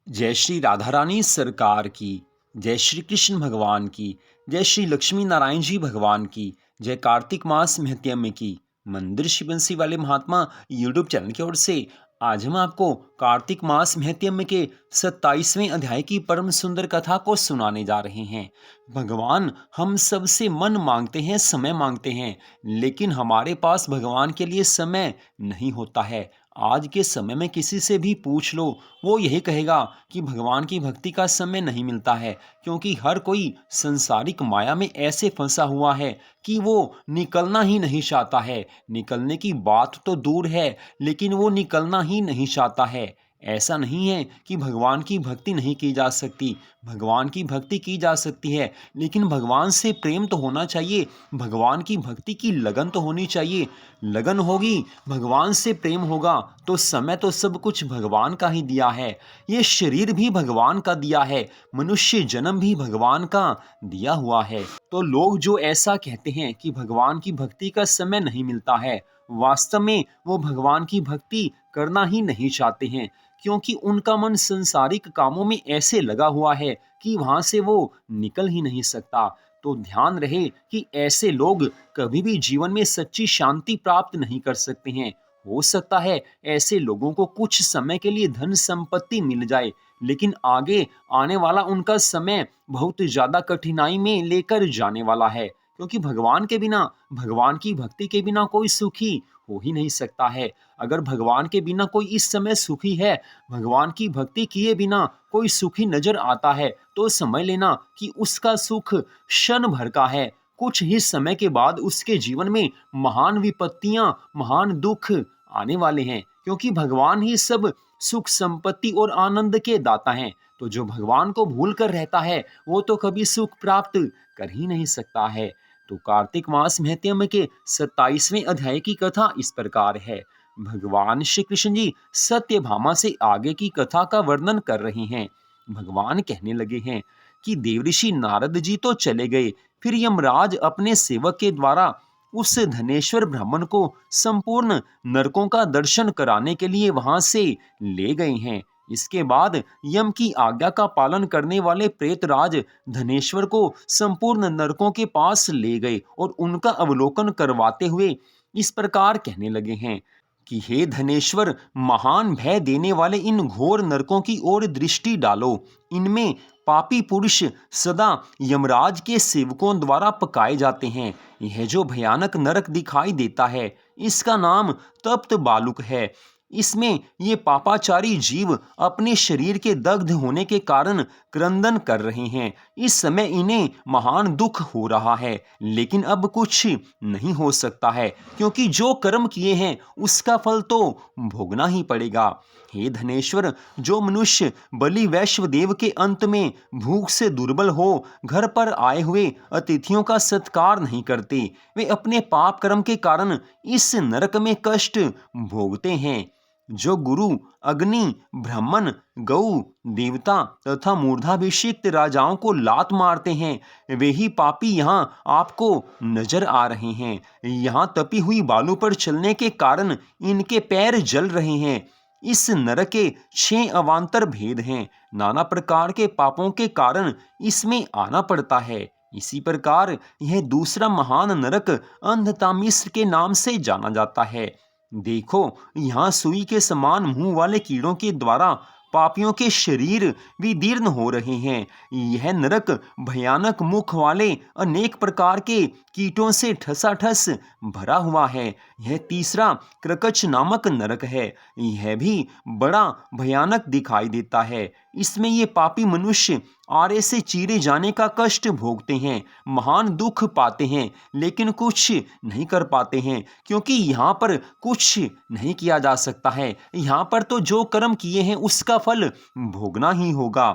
जय श्री राधा रानी सरकार की, जय श्री कृष्ण भगवान की, जय श्री लक्ष्मी नारायण जी भगवान की, जय कार्तिक मास महत्याम्य की। मंदिर शिव बंसी वाले महात्मा यूट्यूब चैनल की ओर से आज हम आपको कार्तिक मास महत्याम्य के 27वें अध्याय की परम सुंदर कथा को सुनाने जा रहे हैं। भगवान हम सबसे मन मांगते हैं, समय मांगते हैं, लेकिन हमारे पास भगवान के लिए समय नहीं होता है। आज के समय में किसी से भी पूछ लो, वो यही कहेगा कि भगवान की भक्ति का समय नहीं मिलता है, क्योंकि हर कोई संसारिक माया में ऐसे फंसा हुआ है कि वो निकलना ही नहीं चाहता है। निकलने की बात तो दूर है, लेकिन वो निकलना ही नहीं चाहता है। ऐसा नहीं है कि भगवान की भक्ति नहीं की जा सकती, भगवान की भक्ति की जा सकती है, लेकिन भगवान से प्रेम तो होना चाहिए, भगवान की भक्ति की लगन तो होनी चाहिए। लगन होगी, भगवान से प्रेम होगा, तो समय तो सब कुछ भगवान का ही दिया है। ये शरीर भी भगवान का दिया है, मनुष्य जन्म भी भगवान का दिया हुआ है। तो लोग जो ऐसा कहते हैं कि भगवान की भक्ति का समय नहीं मिलता है, वास्तव में वो भगवान की भक्ति करना ही नहीं चाहते हैं, क्योंकि उनका मन संसारिक कामों में ऐसे लगा हुआ है कि वहां से वो निकल ही नहीं सकता। तो ध्यान रहे कि ऐसे लोग कभी भी जीवन में सच्ची शांति प्राप्त नहीं कर सकते हैं। हो सकता है ऐसे लोगों को कुछ समय के लिए धन संपत्ति मिल जाए, लेकिन आगे आने वाला उनका समय बहुत ज्यादा कठिनाई में लेकर जाने वाला है, क्योंकि भगवान के बिना, भगवान की भक्ति के बिना कोई सुखी हो ही नहीं सकता है। अगर भगवान के बिना कोई इस समय सुखी है, भगवान की भक्ति किए बिना कोई सुखी नजर आता है, तो समझ लेना कि उसका सुख क्षण भर का है। कुछ ही समय के बाद उसके जीवन में महान विपत्तियां, महान दुख आने वाले हैं, क्योंकि भगवान ही सब सुख संपत्ति और आनंद के दाता हैं। तो जो भगवान को भूल कर रहता है, वो तो कभी सुख प्राप्त कर ही नहीं सकता है। तो कार्तिक मास महत्याम्य के 27वें अध्याय की कथा इस प्रकार है। भगवान श्री कृष्ण जी सत्यभामा से आगे की कथा का वर्णन कर रहे हैं। भगवान कहने लगे हैं कि देवऋषि नारद जी तो चले गए, फिर यमराज अपने सेवक के द्वारा उस धनेश्वर ब्राह्मण को संपूर्ण नरकों का दर्शन कराने के लिए वहां से ले गए हैं। इसके बाद यम की आज्ञा का पालन करने वाले प्रेतराज धनेश्वर को संपूर्ण नरकों के पास ले गए और उनका अवलोकन करवाते हुए इस प्रकार कहने लगे हैं कि हे धनेश्वर, महान भय देने वाले इन घोर नरकों की ओर दृष्टि डालो। इनमें पापी पुरुष सदा यमराज के सेवकों द्वारा पकाए जाते हैं। यह जो भयानक नरक दिखाई देता है, इसका नाम तप्त बालुक है। इसमें ये पापाचारी जीव अपने शरीर के दग्ध होने के कारण क्रंदन कर रहे हैं। इस समय इन्हें महान दुख हो रहा है, लेकिन अब कुछ नहीं हो सकता है, क्योंकि जो कर्म किए हैं उसका फल तो भोगना ही पड़ेगा। हे धनेश्वर, जो मनुष्य बलि वैश्वदेव के अंत में भूख से दुर्बल हो घर पर आए हुए अतिथियों का सत्कार नहीं करते, वे अपने पाप कर्म के कारण इस नरक में कष्ट भोगते हैं। जो गुरु, अग्नि, ब्राह्मण, गौ, देवता तथा मूर्धाभिषिक्त राजाओं को लात मारते हैं, वे ही पापी यहाँ आपको नजर आ रहे हैं। यहाँ तपी हुई बालू पर चलने के कारण इनके पैर जल रहे हैं। इस नरक के 6 अवान्तर भेद हैं। नाना प्रकार के पापों के कारण इसमें आना पड़ता है। इसी प्रकार यह दूसरा महान नरक अंधतामिस्र के नाम से जाना जाता है। देखो, यहाँ सुई के समान मुंह वाले कीड़ों के द्वारा पापियों के शरीर विदीर्ण हो रहे हैं। यह नरक भयानक मुख वाले अनेक प्रकार के कीटों से ठसाठस भरा हुआ है। यह तीसरा क्रकच नामक नरक है। यह भी बड़ा भयानक दिखाई देता है। इसमें ये पापी मनुष्य आरे से चीरे जाने का कष्ट भोगते हैं, महान दुख पाते हैं, लेकिन कुछ नहीं कर पाते हैं, क्योंकि यहाँ पर कुछ नहीं किया जा सकता है। यहाँ पर तो जो कर्म किए हैं उसका फल भोगना ही होगा।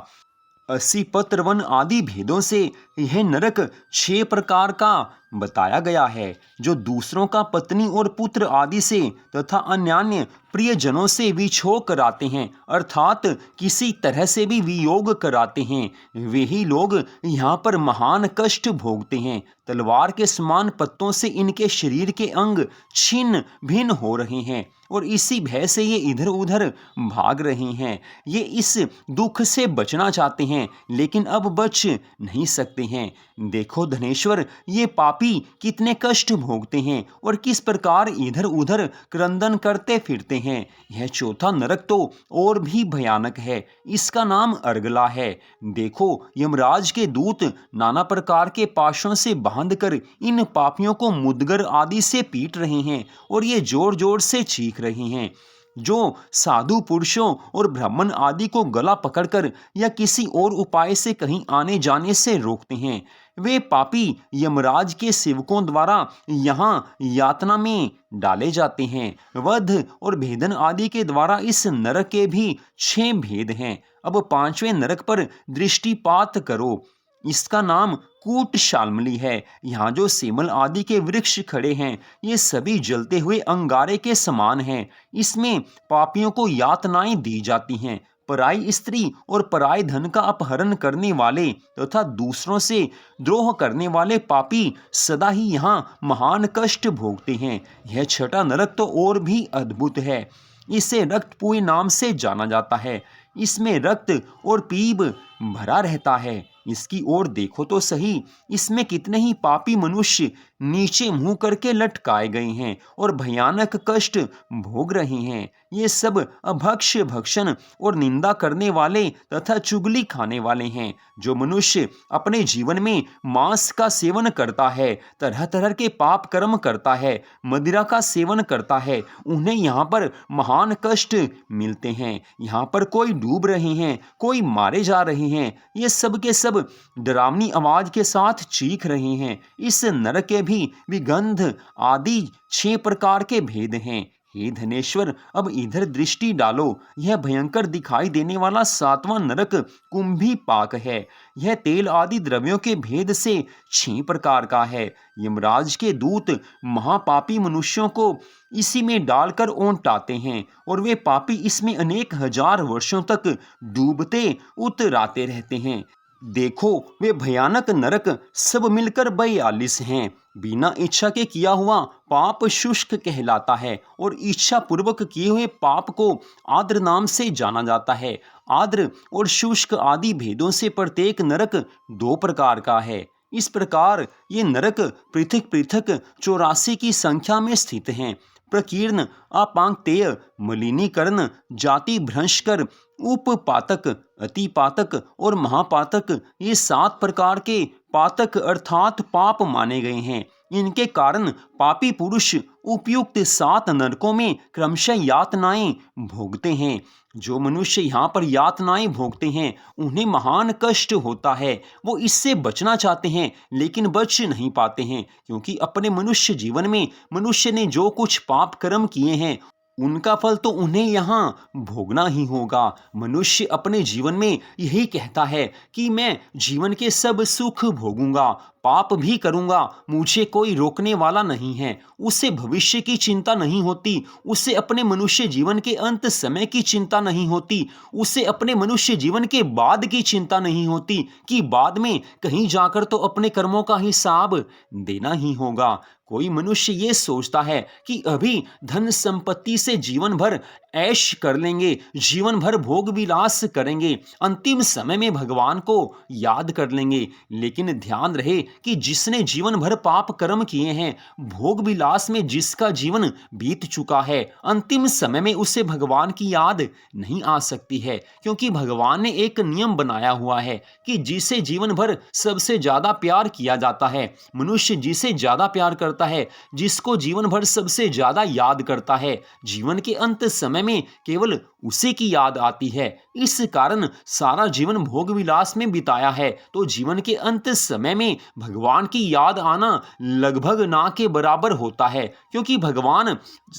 80 पत्रवन आदि भेदों से यह नरक 6 प्रकार का बताया गया है, जो दूसरों का पत्नी और पुत्र आदि से तथा अन्यान्य प्रियजनों से विछोह कराते हैं, अर्थात किसी तरह से भी वियोग कराते हैं। वे ही लोग यहाँ पर महान कष्ट भोगते हैं। तलवार के समान पत्तों से इनके शरीर के अंग छिन्न भिन्न हो रहे हैं और इसी भय से ये इधर उधर भाग रहे हैं। ये इस दुख से बचना चाहते हैं लेकिन अब बच नहीं सकते हैं। देखो धनेश्वर, ये पापी कितने कष्ट भोगते हैं और किस प्रकार इधर उधर क्रंदन करते फिरते हैं। यह चौथा नरक तो और भी भयानक है, इसका नाम अर्गला है। देखो, यमराज के दूत नाना प्रकार के पाशों से बांधकर इन पापियों को मुदगर आदि से पीट रहे हैं और ये जोर जोर से चीख रहे हैं। जो साधु पुरुषों और ब्राह्मण आदि को गला पकड़कर या किसी और उपाय से कहीं आने जाने से रोकते हैं, वे पापी यमराज के सेवकों द्वारा यहाँ यातना में डाले जाते हैं। वध और भेदन आदि के द्वारा इस नरक के भी 6 भेद हैं। अब 5वें नरक पर दृष्टिपात करो। इसका नाम कूट शाल्मली है। यहाँ जो सेमल आदि के वृक्ष खड़े हैं, ये सभी जलते हुए अंगारे के समान हैं। इसमें पापियों को यातनाएं दी जाती हैं। पराई स्त्री और पराय धन का अपहरण करने वाले तथा दूसरों से द्रोह करने वाले पापी सदा ही यहाँ महान कष्ट भोगते हैं। यह 6वां नरक तो और भी अद्भुत है। इसे रक्तपुई नाम से जाना जाता है। इसमें रक्त और पीप भरा रहता है। इसकी ओर देखो तो सही, इसमें कितने ही पापी मनुष्य नीचे मुंह करके लटकाए गए हैं और भयानक कष्ट भोग रहे हैं। ये सब अभक्ष, भक्षण और निंदा करने वाले तथा चुगली खाने वाले हैं। जो मनुष्य अपने जीवन में मांस का सेवन करता है, तरह तरह के पाप कर्म करता है, मदिरा का सेवन करता है, उन्हें यहाँ पर महान कष्ट मिलते हैं। यहाँ पर कोई डूब रहे हैं, कोई मारे जा रहे हैं। ये सब के सब डरावनी आवाज के साथ चीख रहे हैं। इस नरक के भी विगंध आदि 6 प्रकार के भेद हैं। हे धनेश्वर, अब इधर दृष्टि डालो। यह भयंकर दिखाई देने वाला 7वां नरक कुंभी पाक है। यह तेल आदि द्रव्यों के भेद से 6 प्रकार का है। यमराज के दूत महापापी मनुष्यों को इसी में डालकर ओंटाते हैं और वे पापी इसमें अनेक हजार वर्षों तक डूबते उतराते रहते हैं। देखो, वे भयानक नरक सब मिलकर 42 हैं। बिना इच्छा के किया हुआ पाप शुष्क कहलाता है और इच्छा पूर्वक किए हुए पाप को आद्र नाम से जाना जाता है। आद्र और शुष्क आदि भेदों से प्रत्येक नरक 2 प्रकार का है। इस प्रकार ये नरक पृथक पृथक 84 की संख्या में स्थित हैं। प्रकीर्ण, अपांक्तेय, मलिनीकरण, जाति भ्रंशकर, उपपातक, अतिपातक और महापातक, ये 7 प्रकार के पातक अर्थात पाप माने गए हैं। इनके कारण पापी पुरुष उपयुक्त 7 नरकों में क्रमशः यातनाएं भोगते हैं। जो मनुष्य यहाँ पर यातनाएं भोगते हैं, उन्हें महान कष्ट होता है। वो इससे बचना चाहते हैं लेकिन बच नहीं पाते हैं, क्योंकि अपने मनुष्य जीवन में मनुष्य ने जो कुछ पाप कर्म किए हैं, उनका फल तो उन्हें यहाँ भोगना ही होगा। मनुष्य अपने जीवन में यही कहता है कि मैं जीवन के सब सुख भोगूंगा, पाप भी करूंगा, मुझे कोई रोकने वाला नहीं है। उसे भविष्य की चिंता नहीं होती, उसे अपने मनुष्य जीवन के अंत समय की चिंता नहीं होती, उसे अपने मनुष्य जीवन के बाद की चिंता नहीं होती कि बाद में कहीं जाकर तो अपने कर्मों का हिसाब देना ही होगा। कोई मनुष्य ये सोचता है कि अभी धन संपत्ति से जीवन भर ऐश कर लेंगे, जीवन भर भोग विलास करेंगे, अंतिम समय में भगवान को याद कर लेंगे। लेकिन ध्यान रहे कि जिसने जीवन भर पाप कर्म किए हैं, भोग विलास में जिसका जीवन बीत चुका है, अंतिम समय में उसे भगवान की याद नहीं आ सकती है, क्योंकि भगवान ने एक नियम बनाया हुआ है कि जिसे जीवन भर सबसे ज्यादा प्यार किया जाता है, मनुष्य जिसे ज्यादा प्यार करता है, जिसको जीवन भर सबसे ज्यादा याद करता है, जीवन के अंत समय में केवल उसी की याद आती है। इस कारण सारा जीवन भोग विलास में बिताया है तो जीवन के अंत समय में भगवान की याद आना लगभग ना के बराबर होता है, क्योंकि भगवान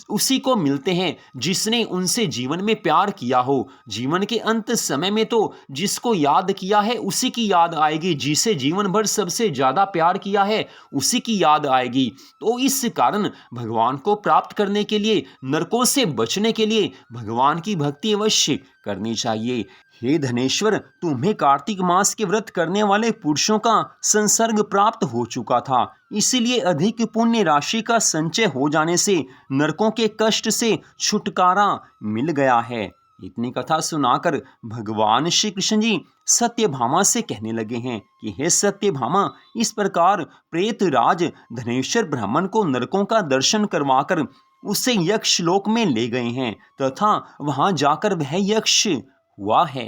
उसी को मिलते हैं जिसने उनसे जीवन में प्यार किया हो। जीवन के अंत समय में तो जिसको याद किया है उसी की याद आएगी, जिसे जीवन भर सबसे ज्यादा प्यार किया है उसी की याद आएगी। तो इस कारण भगवान को प्राप्त करने के लिए, नरकों से बचने के लिए भगवान की भक्ति अवश्य करनी चाहिए। हे धनेश्वर, तुम्हें कार्तिक मास के व्रत करने वाले पुरुषों का संसर्ग प्राप्त हो चुका था, इसीलिए अधिक पुण्य राशि का संचय हो जाने से नरकों के कष्ट से छुटकारा मिल गया है। इतनी कथा सुनाकर भगवान श्री कृष्ण जी सत्यभामा से कहने लगे हैं कि हे सत्यभामा, इस प्रकार प्रेतराज धनेश्वर ब्राह्मण को नरकों का दर्शन करवाकर उसे यक्ष लोक में ले गए हैं तथा वहां जाकर वह यक्ष हुआ है।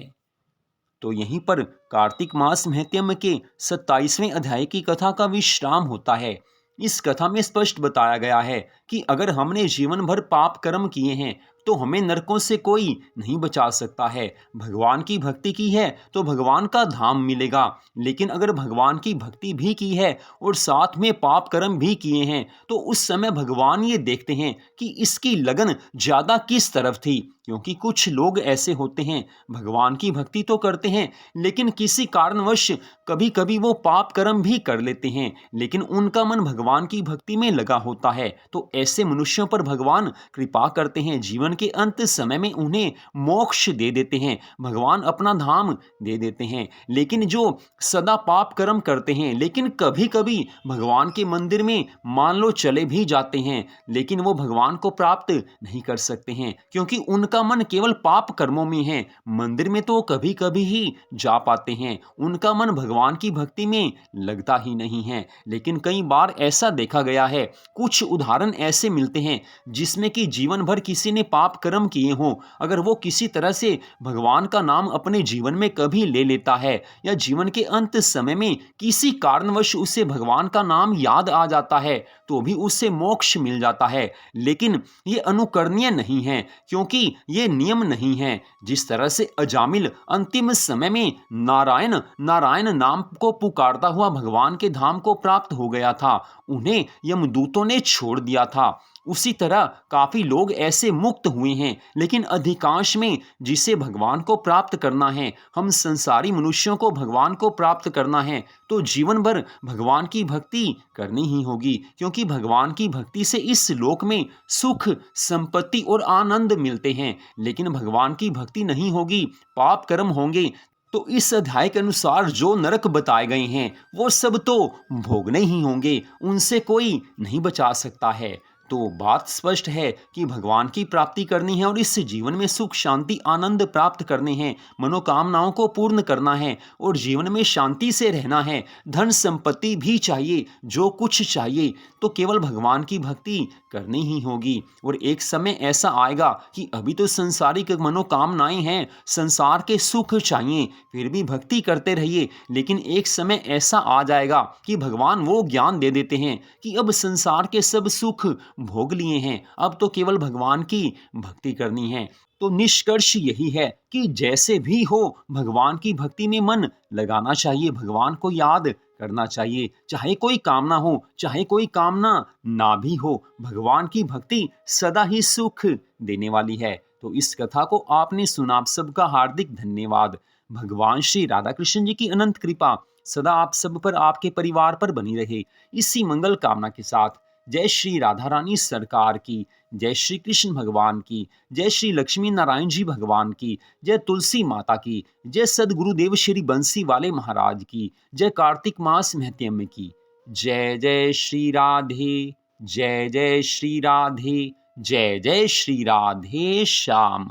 तो यहीं पर कार्तिक मास महत्म्य के 27वें अध्याय की कथा का विश्राम होता है। इस कथा में स्पष्ट बताया गया है कि अगर हमने जीवन भर पाप कर्म किए हैं तो हमें नरकों से कोई नहीं बचा सकता है। भगवान की भक्ति की है तो भगवान का धाम मिलेगा, लेकिन अगर भगवान की भक्ति भी की है और साथ में पाप कर्म भी किए हैं तो उस समय भगवान ये देखते हैं कि इसकी लगन ज़्यादा किस तरफ थी। क्योंकि कुछ लोग ऐसे होते हैं, भगवान की भक्ति तो करते हैं लेकिन किसी कारणवश कभी कभी वो पाप कर्म भी कर लेते हैं, लेकिन उनका मन भगवान की भक्ति में लगा होता है। तो ऐसे मनुष्यों पर भगवान कृपा करते हैं, जीवन के अंत समय में उन्हें मोक्ष दे देते हैं, भगवान अपना धाम दे देते हैं। लेकिन जो सदा पाप कर्म करते हैं लेकिन कभी कभी भगवान के मंदिर में मान लो चले भी जाते हैं, लेकिन वो भगवान को प्राप्त नहीं कर सकते हैं क्योंकि उनका मन केवल पाप कर्मों में है। मंदिर में तो कभी कभी ही जा पाते हैं, उनका मन भगवान की भक्ति में लगता ही नहीं है। लेकिन कई बार ऐसा देखा गया है, कुछ उदाहरण ऐसे मिलते हैं जिसमें कि जीवन भर किसी ने पाप कर्म किए हों, अगर वो किसी तरह से भगवान का नाम अपने जीवन में कभी ले लेता है या जीवन के अंत समय में किसी कारणवश उसे भगवान का नाम याद आ जाता है तो भी उससे मोक्ष मिल जाता है। लेकिन ये अनुकरणीय नहीं है क्योंकि ये नियम नहीं है। जिस तरह से अजामिल अंतिम समय में नारायण नारायण नाम को पुकारता हुआ भगवान के धाम को प्राप्त हो गया था, उन्हें यमदूतों ने छोड़ दिया था, उसी तरह काफी लोग ऐसे मुक्त हुए हैं। लेकिन अधिकांश में जिसे भगवान को प्राप्त करना है, हम संसारी मनुष्यों को भगवान को प्राप्त करना है तो जीवन भर भगवान की भक्ति करनी ही होगी, क्योंकि भगवान की भक्ति से इस लोक में सुख संपत्ति और आनंद मिलते हैं। लेकिन भगवान की भक्ति नहीं होगी, पाप कर्म होंगे तो इस अध्याय के अनुसार जो नरक बताए गए हैं वो सब तो भोगने ही होंगे, उनसे कोई नहीं बचा सकता है। तो बात स्पष्ट है कि भगवान की प्राप्ति करनी है और इस जीवन में सुख शांति आनंद प्राप्त करने हैं, मनोकामनाओं को पूर्ण करना है और जीवन में शांति से रहना है। धन संपत्ति भी चाहिए, जो कुछ चाहिए तो केवल भगवान की भक्ति करनी ही होगी। और एक समय ऐसा आएगा कि अभी तो संसारिक मनोकामनाएं हैं, संसार के सुख चाहिए, फिर भी भक्ति करते रहिए, लेकिन एक समय ऐसा आ जाएगा कि भगवान वो ज्ञान दे देते हैं कि अब संसार के सब सुख भोग लिए हैं, अब तो केवल भगवान की भक्ति करनी है। तो निष्कर्ष यही है कि जैसे भी हो भगवान की भक्ति में मन लगाना चाहिए, भगवान को याद करना चाहिए, चाहे कोई कामना हो चाहे कोई कामना ना भी हो, भगवान की भक्ति सदा ही सुख देने वाली है। तो इस कथा को आपने सुना, आप सबका हार्दिक धन्यवाद। भगवान श्री राधा कृष्ण जी की अनंत कृपा सदा आप सब पर, आपके परिवार पर बनी रहे, इसी मंगल कामना के साथ जय श्री राधा रानी सरकार की, जय श्री कृष्ण भगवान की, जय श्री लक्ष्मी नारायण जी भगवान की, जय तुलसी माता की, जय सदगुरुदेव श्री बंसी वाले महाराज की, जय कार्तिक मास महत्म्य की। जय जय श्री राधे, जय जय श्री राधे, जय जय श्री राधे श्याम।